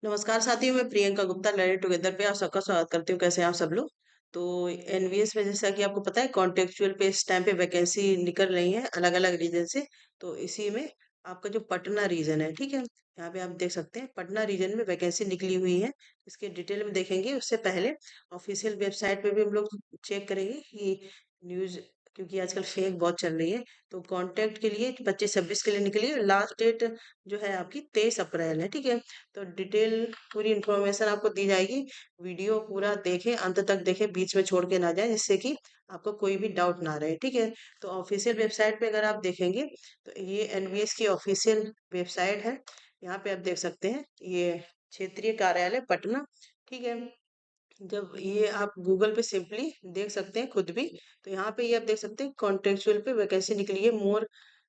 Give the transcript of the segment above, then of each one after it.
नमस्कार साथियों, मैं प्रियंका गुप्ता लर्निंग टुगेदर पे आप सबका स्वागत करती हूँ। कैसे हैं आप सब लोग? तो एनवीएस में जैसा कि आपको पता है कॉन्टेक्चुअल पे इस टाइम पे वैकेंसी निकल रही है अलग अलग रीजन से। तो इसी में आपका जो पटना रीजन है, ठीक है, यहाँ पे आप देख सकते हैं पटना रीजन में वैकेंसी निकली हुई है। इसके डिटेल में देखेंगे उससे पहले ऑफिशियल वेबसाइट पे भी हम लोग चेक करेंगे कि न्यूज, क्योंकि आजकल फेक बहुत चल रही है। तो कॉन्टैक्ट के लिए 25-26 के लिए निकली है, लास्ट डेट जो है आपकी 23 अप्रैल है, ठीक है। तो डिटेल पूरी इंफॉर्मेशन आपको दी जाएगी। वीडियो पूरा देखें, अंत तक देखें, बीच में छोड़ के ना जाए, जिससे कि आपको कोई भी डाउट ना रहे, ठीक है। तो ऑफिशियल वेबसाइट पे अगर आप देखेंगे तो ये एनवीएस की ऑफिशियल वेबसाइट है। यहाँ पे आप देख सकते हैं ये क्षेत्रीय कार्यालय पटना, ठीक है। जब ये आप गूगल पे सिंपली देख सकते हैं खुद भी। तो यहाँ पे ये आप देख सकते हैं कॉन्टेक्चुअल पे वैकेंसी निकली है। मोर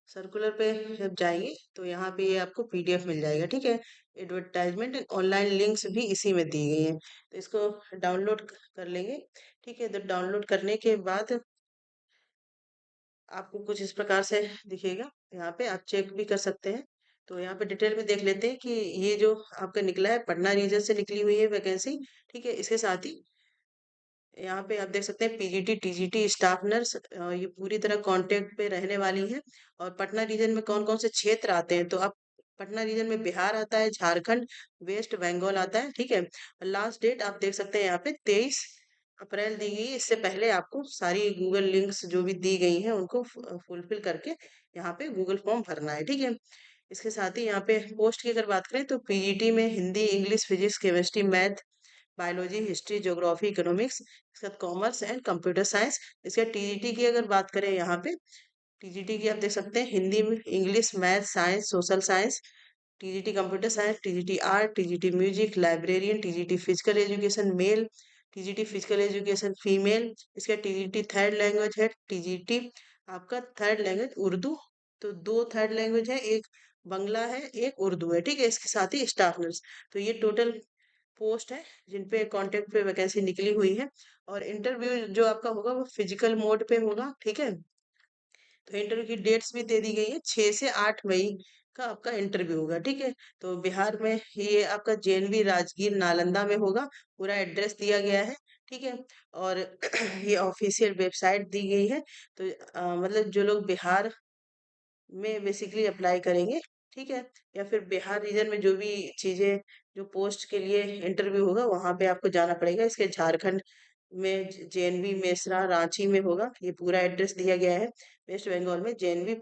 सर्कुलर पे जब जाएंगे तो यहाँ पे ये आपको पीडीएफ मिल जाएगा, ठीक है। एडवर्टाइजमेंट ऑनलाइन लिंक्स भी इसी में दी गई हैं, तो इसको डाउनलोड कर लेंगे, ठीक है। तो डाउनलोड करने के बाद आपको कुछ इस प्रकार से दिखेगा। यहाँ पे आप चेक भी कर सकते हैं। तो यहाँ पे डिटेल में देख लेते हैं कि ये जो आपका निकला है पटना रीजन से निकली हुई है वैकेंसी, ठीक है। इसके साथ ही यहाँ पे आप देख सकते हैं पीजीटी टीजीटी स्टाफ नर्स, ये पूरी तरह कांटेक्ट पे रहने वाली है। और पटना रीजन में कौन कौन से क्षेत्र आते हैं, तो आप पटना रीजन में बिहार आता है, झारखंड, वेस्ट बंगाल आता है, ठीक है। लास्ट डेट आप देख सकते हैं यहाँ पे 23 अप्रैल दी गई है। इससे पहले आपको सारी गूगल लिंक्स जो भी दी गई हैं उनको फुलफिल करके यहाँ पे गूगल फॉर्म भरना है, ठीक है। इसके साथ ही यहाँ पे पोस्ट की अगर बात करें तो पीजीटी में Hindi, English, physics, chemistry, math, biology, history, geography, economics, इसका कॉमर्स एंड कंप्यूटर साइंस। इसका टीजीटी की अगर बात करें यहाँ पे, टीजीटी की आप देख सकते हैं हिंदी में, English, math, science, social science, TGT computer science, TGT art, TGT music, librarian, TGT physical education male, TGT physical education female. इसका टीजीटी थर्ड लैंग्वेज है, टीजीटी आपका थर्ड लैंग्वेज उर्दू। तो दो थर्ड लैंग्वेज है, एक बंगला है, एक उर्दू है, ठीक है। इसके साथ ही स्टाफ नर्स। तो ये टोटल पोस्ट है जिन पे कांटेक्ट पे वैकेंसी निकली हुई है। और इंटरव्यू जो आपका होगा वो फिजिकल मोड पे होगा, ठीक है। तो इंटरव्यू की डेट्स भी दे दी गई है, 6 से 8 मई का आपका इंटरव्यू होगा, ठीक है। तो बिहार में ये आपका जेएनवी राजगीर नालंदा में होगा, पूरा एड्रेस दिया गया है, ठीक है। और ये ऑफिशियल वेबसाइट दी गई है। तो मतलब जो लोग बिहार में बेसिकली अप्लाई करेंगे, ठीक है, या फिर बिहार रीजन में जो भी चीजें, जो पोस्ट के लिए इंटरव्यू होगा वहां पे आपको जाना पड़ेगा। इसके झारखंड में जेएनवी मेसरा रांची में होगा, ये पूरा एड्रेस दिया गया है। वेस्ट बंगाल में जेएनवी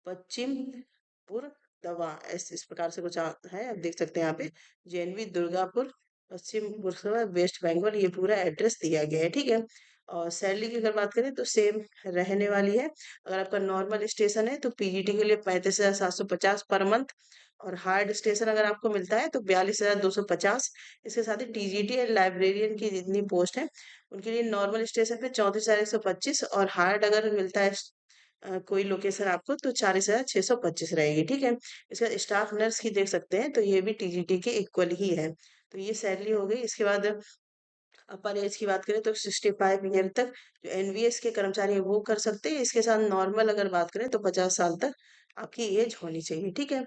पश्चिमपुर दवा, इस प्रकार से कुछ आता है, आप देख सकते हैं यहाँ पे जेएनवी दुर्गापुर पश्चिम बुरसवा वेस्ट बंगाल, ये पूरा एड्रेस दिया गया है, ठीक है। और सैलरी की अगर बात करें तो सेम रहने वाली है। अगर आपका नॉर्मल स्टेशन है तो पीजीटी के लिए 35,750 पर मंथ। और हार्ड स्टेशन अगर आपको मिलता है तो 42,250। इसके साथ ही टीजीटी एंड लाइब्रेरियन की जितनी पोस्ट है उनके लिए नॉर्मल स्टेशन पे 34,125, और हार्ड अगर मिलता है कोई लोकेशन आपको तो 40,625 रहेगी, ठीक है। इसका स्टाफ नर्स की देख सकते हैं तो ये भी टीजीटी के इक्वल ही है। तो ये सैलरी हो गई। इसके बाद अपर एज की बात करें तो 65 ईयर तक जो एनवीएस के कर्मचारी हैं वो कर सकते हैं। इसके साथ नॉर्मल अगर बात करें तो 50 साल तक आपकी एज होनी चाहिए, ठीक है।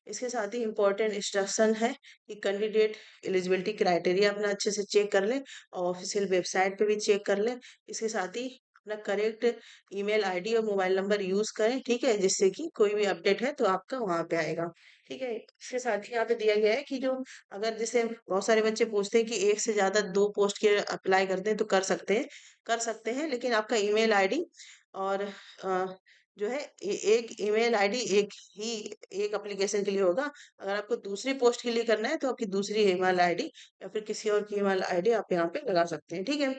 इसके साथ ही इम्पोर्टेंट इंस्ट्रक्शन है कि कैंडिडेट एलिजिबिलिटी क्राइटेरिया अपना अच्छे से चेक कर लें, और ऑफिशियल वेबसाइट पे भी चेक कर लें। इसके साथ ही अपना करेक्ट ईमेल आईडी और मोबाइल नंबर यूज करें, ठीक है, जिससे कि कोई भी अपडेट है तो आपका वहां पे आएगा, ठीक है। इसके साथ ही यहाँ पे दिया गया है कि जो, अगर जैसे बहुत सारे बच्चे पूछते हैं कि एक से ज्यादा दो पोस्ट के अप्लाई करते हैं तो कर सकते हैं, लेकिन आपका ईमेल आईडी और जो है एक ईमेल आईडी एक ही एक एप्लीकेशन के लिए होगा। अगर आपको दूसरी पोस्ट के लिए करना है तो आपकी दूसरी ईमेल आईडी या फिर किसी और की ईमेल आईडी आप यहाँ पे लगा सकते हैं, ठीक है।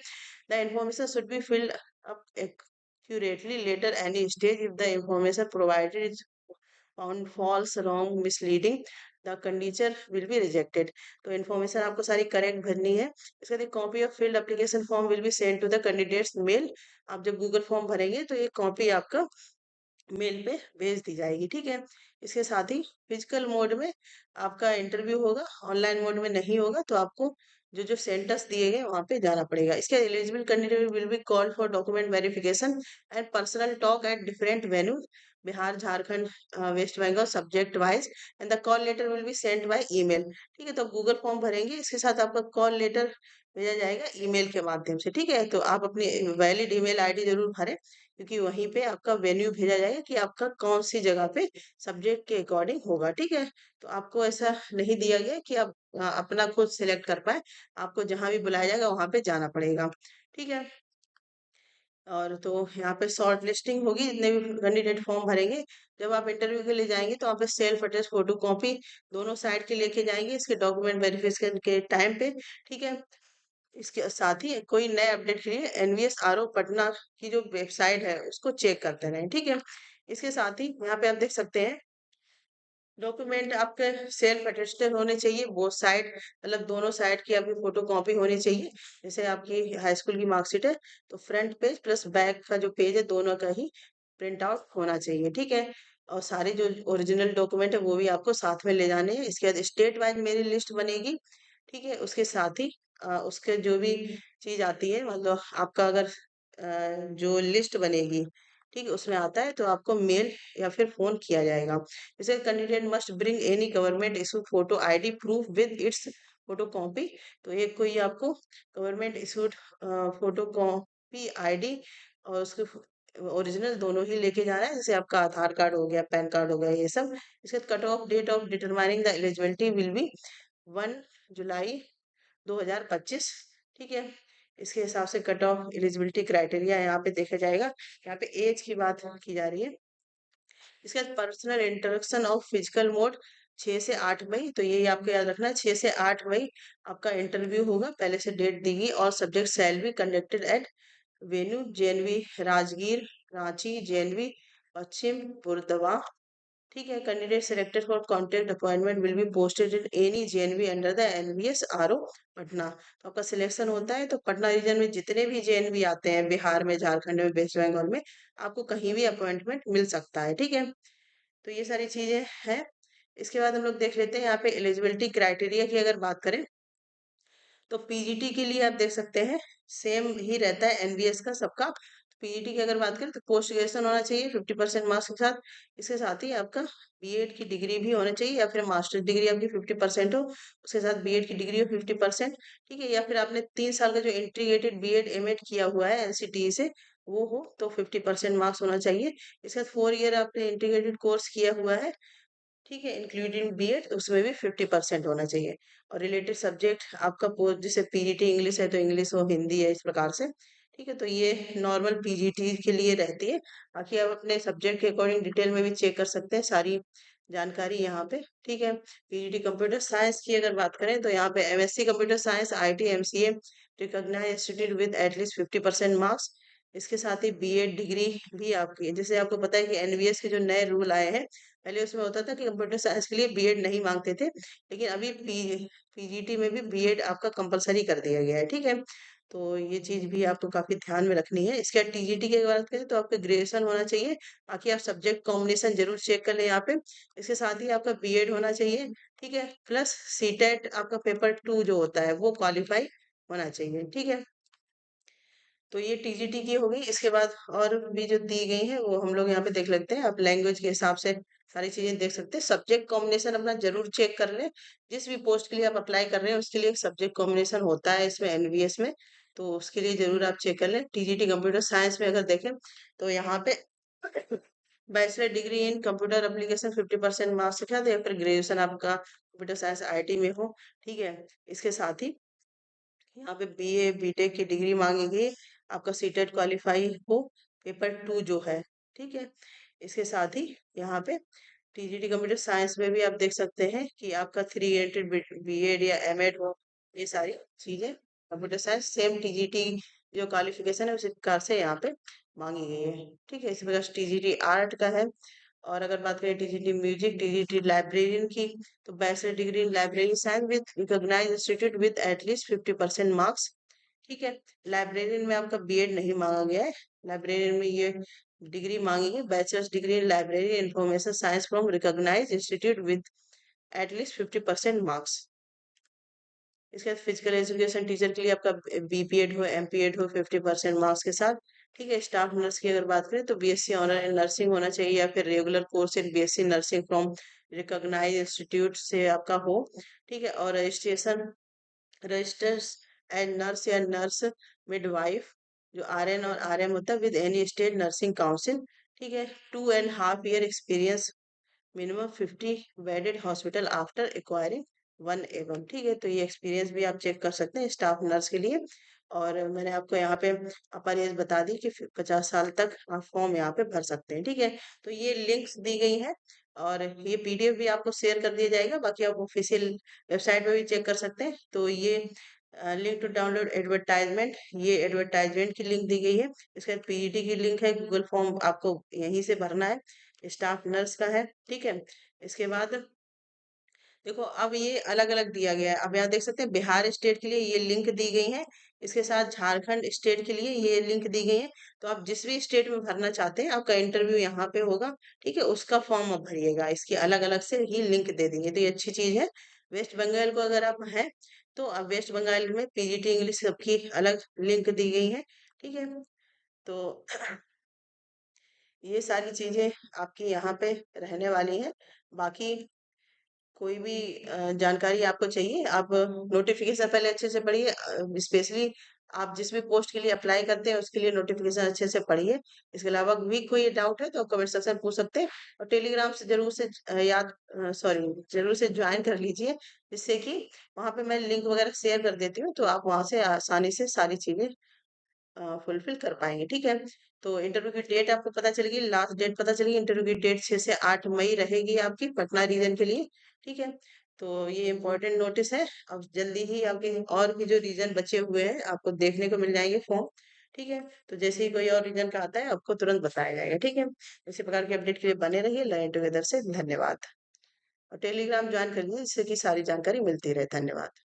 The information should be filled up accurately later any stage if the information provided is found false, wrong, misleading, the candidature will be rejected। तो इन्फॉर्मेशन आपको सारी करेक्ट भरनी है। इसके बाद copy of filled application form will be send to the candidates mail. आप जब Google form भरेंगे तो ये कॉपी आपका मेल पे भेज दी जाएगी, ठीक है। इसके साथ ही फिजिकल मोड में आपका इंटरव्यू होगा, ऑनलाइन मोड में नहीं होगा। तो आपको जो जो सेंटर्स दिए गए वहां पे जाना पड़ेगा। इसके eligible candidate will be called for document verification and personal talk at different venue. Bihar, Jharkhand, West Bengal subject wise, and the call letter will be send by email. ठीक है, तो गूगल फॉर्म भरेंगे, इसके साथ आपका कॉल लेटर भेजा जाएगा ईमेल के माध्यम से। ठीक है, तो आप अपनी वैलिड ईमेल आईडी जरूर भरें, क्योंकि वहीं पे आपका वेन्यू भेजा जाएगा कि आपका कौन सी जगह पे सब्जेक्ट के अकॉर्डिंग होगा। ठीक है, तो आपको ऐसा नहीं दिया गया कि आप अपना खुद सिलेक्ट कर पाए, आपको जहां भी बुलाया जाएगा वहां पे जाना पड़ेगा। ठीक है, और तो यहाँ पे शॉर्ट लिस्टिंग होगी, जितने भी कैंडिडेट फॉर्म भरेंगे। जब आप इंटरव्यू के लिए जाएंगे तो वहाँ पे सेल्फ अटेस्ट फोटो कॉपी दोनों साइड के लेके जाएंगे, इसके डॉक्यूमेंट वेरिफिकेशन के टाइम पे। ठीक है, इसके साथ ही कोई नए अपडेट के लिए एनवीएस आरओ पटना की जो वेबसाइट है उसको चेक करते रहें। ठीक है, इसके साथ ही यहाँ पे आप देख सकते हैं डॉक्यूमेंट आपके सेल्फ अटेस्टेड होने चाहिए, वो साइड मतलब दोनों साइड की आपकी फोटो कॉपी होनी चाहिए। जैसे आपकी हाई स्कूल की मार्कशीट है तो फ्रंट पेज प्लस बैक का जो पेज है दोनों का ही प्रिंट आउट होना चाहिए। ठीक है, और सारे जो ओरिजिनल डॉक्यूमेंट है वो भी आपको साथ में ले जाने हैं। इसके बाद स्टेट वाइज मेरी लिस्ट बनेगी। ठीक है, उसके साथ ही उसके जो भी चीज आती है, मतलब आपका अगर जो लिस्ट बनेगी, ठीक है, उसमें आता है तो आपको मेल या फिर फोन किया जाएगा। जैसे candidate must bring any government issue photo ID proof with its photo copy. तो एक कोई आपको government issued photo copy ID और उसके ओरिजिनल दोनों ही लेके जाना है, जैसे आपका आधार कार्ड हो गया, पैन कार्ड हो गया, ये सब। इसके cut off date of determining the eligibility will be 1 July 2025। ठीक है, इसके हिसाब से कट ऑफ एलिजिबिलिटी क्राइटेरिया यहाँ पे देखा जाएगा। यहाँ पे एज की बात की जा रही है। इसके बाद personal interaction of physical mode 6 से 8 मई, तो यही आपको याद रखना है, 6 से 8 मई आपका इंटरव्यू होगा, पहले से डेट दी गई। और subject shall be conducted at venue JNV Rajgir, Ranchi, JNV Paschim Burdwan. ठीक है, candidate selected for contract appointment will be posted in any JNV under the NVS RO Patna. तो आपका सिलेक्शन होता है तो पटना रीजन में जितने भी जेएनवी आते हैं, बिहार में, झारखंड में, वेस्ट बंगाल में, आपको कहीं भी अपॉइंटमेंट मिल सकता है। ठीक है, तो ये सारी चीजें हैं। इसके बाद हम लोग देख लेते हैं यहाँ पे एलिजिबिलिटी क्राइटेरिया की अगर बात करें तो पीजीटी के लिए आप देख सकते हैं सेम ही रहता है एनवीएस का सबका। पीजीटी की अगर बात करें तो पोस्ट ग्रेजुएशन होना चाहिए 50% मार्क्स के साथ। इसके साथ ही आपका बीएड की डिग्री भी होना चाहिए, या फिर मास्टर डिग्री आपकी 50% हो, उसके साथ बीएड की डिग्री हो 50%। ठीक है, या फिर आपने 3 साल का जो इंटीग्रेटेड बीएड एमएड किया हुआ है एनसीटीई से, वो हो तो 50% मार्क्स होना चाहिए। इसके बाद 4 ईयर आपने इंटीग्रेटेड कोर्स किया हुआ है, ठीक है, इंक्लूडिंग बीएड, उसमें भी 50% होना चाहिए। और रिलेटेड सब्जेक्ट आपका जैसे पीजीटी इंग्लिश है तो इंग्लिश हो, हिंदी है, इस प्रकार से। ठीक है, तो ये नॉर्मल पीजीटी के लिए रहती है। बाकी आप अपने सब्जेक्ट के अकॉर्डिंग डिटेल में भी चेक कर सकते हैं सारी जानकारी यहाँ पे। ठीक है, पीजीटी कंप्यूटर साइंस की अगर बात करें तो यहाँ पे MSc computer science IT MCA recognised institute with at least 50% marks. इसके साथ ही बीएड डिग्री भी आपकी, जैसे आपको पता है कि एनवीएस के जो नए रूल आए हैं, पहले उसमें होता था कि कंप्यूटर साइंस के लिए बीएड नहीं मांगते थे, लेकिन अभी पीजीटी में भी बीएड आपका कंपलसरी कर दिया गया है। ठीक है, तो ये चीज भी आपको काफी ध्यान में रखनी है। इसके बाद टीजीटी की बात करें तो आपका ग्रेजुएशन होना चाहिए। बाकी आप सब्जेक्ट कॉम्बिनेशन जरूर चेक कर लें यहाँ पे। इसके साथ ही आपका बीएड होना चाहिए। ठीक है, प्लस सीटेट आपका पेपर 2 जो होता है वो क्वालिफाई होना चाहिए। ठीक है, तो ये टीजीटी की होगी। इसके बाद और भी जो दी गई है वो हम लोग यहाँ पे देख लेते हैं। आप लैंग्वेज के हिसाब से सारी चीजें देख सकते हैं। सब्जेक्ट कॉम्बिनेशन अपना जरूर चेक कर लें, जिस भी पोस्ट के लिए आप अप्लाई कर रहे हैं उसके लिए सब्जेक्ट कॉम्बिनेशन होता है इसमें एनवीएस में, तो उसके लिए जरूर आप चेक कर लें। टीजीटी कंप्यूटर साइंस में अगर देखें तो यहाँ पे बैचलर डिग्री इन कंप्यूटर एप्लीकेशन 50% मार्क्स के साथ, या फिर ग्रेजुएशन आपका कंप्यूटर साइंस आईटी में हो। ठीक है, इसके साथ ही यहाँ पे बीए बीटेक की डिग्री मांगेगी, आपका सीटेट क्वालिफाई हो, पेपर 2 जो है। ठीक है, इसके साथ ही यहाँ पे टीजीटी कंप्यूटर साइंस में भी आप देख सकते हैं कि आपका 3 ग्रेडेड बीएड या एमएड हो, ये सारी चीजें कंप्यूटर साइंस सेम टीजीटी जो क्वालिफिकेशन है उसी प्रकार से यहाँ पे मांगी गई है। ठीक है, इसी प्रकार टीजीटी आर्ट का है। और अगर बात करें टीजीटी म्यूजिक, टीजीटी लाइब्रेरियन की, तो bachelor degree in library science with recognised institute with at least 50% marks. ठीक है, लाइब्रेरियन में आपका बीएड नहीं मांगा गया है, लाइब्रेरियन में ये डिग्री मांगी है, bachelors degree in library information science from recognised institute with at least 50% marks. इसके बाद फिजिकल एजुकेशन टीचर के लिए आपका बीपीएड हो, एमपीएड हो 50% मार्क्स के साथ। ठीक है। स्टाफ नर्स की अगर बात करें तो बीएससी ऑनर इन नर्सिंग होना चाहिए, या फिर regular course in BSc nursing from recognise institute से आपका हो। ठीक है। और रजिस्ट्रेशन रजिस्टर्स एंड नर्स या नर्स मिडवाइफ, जो आरएन और आरएम होता है, with any state nursing council. ठीक है। 2.5 year experience, minimum 50 bedded hospital after acquiring 1 एवं। ठीक है। तो ये एक्सपीरियंस भी आप चेक कर सकते हैं स्टाफ नर्स के लिए। और मैंने आपको यहाँ पे अपर एज बता दी कि 50 साल तक आप फॉर्म यहाँ पे भर सकते हैं। ठीक है। तो ये लिंक्स दी गई हैं, और ये पीडीएफ भी आपको शेयर कर दिया जाएगा। बाकी आप ऑफिशियल वेबसाइट पे भी चेक कर सकते हैं। तो ये लिंक टू डाउनलोड एडवर्टाइजमेंट, ये एडवर्टाइजमेंट की लिंक दी गई है। इसके बाद पीजीटी की लिंक है, गूगल फॉर्म आपको यहीं से भरना है, स्टाफ नर्स का है। ठीक है। इसके बाद देखो अब ये अलग अलग दिया गया है। अब यहाँ देख सकते हैं बिहार स्टेट के लिए ये लिंक दी गई है, इसके साथ झारखंड स्टेट के लिए ये लिंक दी गई है। तो आप जिस भी स्टेट में भरना चाहते हैं आपका इंटरव्यू यहाँ पे होगा। ठीक है। उसका फॉर्म आप भरिएगा, इसकी अलग अलग से ही लिंक दे देंगे, तो ये अच्छी चीज है। वेस्ट बंगाल को अगर आप हैं तो अब वेस्ट बंगाल में पीजीटी इंग्लिश सबकी अलग लिंक दी गई है। ठीक है। तो ये सारी चीजें आपकी यहाँ पे रहने वाली हैं। बाकी कोई भी जानकारी आपको चाहिए, आप नोटिफिकेशन पहले अच्छे से पढ़िए। स्पेशली आप जिस भी पोस्ट के लिए अप्लाई करते हैं उसके लिए नोटिफिकेशन अच्छे से पढ़िए। इसके अलावा भी कोई डाउट है तो आप कमेंट सेक्शन में पूछ सकते हैं। और टेलीग्राम से जरूर से जरूर से ज्वाइन कर लीजिए, जिससे कि वहां पे मैं लिंक वगैरह शेयर कर देती हूँ, तो आप वहां से आसानी से सारी चीजें फुलफिल कर पाएंगे। ठीक है। तो इंटरव्यू की डेट आपको पता चलेगी, लास्ट डेट पता चलेगी। इंटरव्यू की डेट 6 से 8 मई रहेगी आपकी पटना रीजन के लिए। ठीक है। तो ये इम्पोर्टेंट नोटिस है। अब जल्दी ही आपके और भी जो रीजन बचे हुए हैं आपको देखने को मिल जाएंगे फॉर्म। ठीक है। तो जैसे ही कोई और रीजन का आता है आपको तुरंत बताया जाएगा। ठीक है। इसी प्रकार के अपडेट के लिए बने रहिए लर्न टुगेदर से। धन्यवाद। और टेलीग्राम ज्वाइन करिए जिससे कि सारी जानकारी मिलती रहे। धन्यवाद।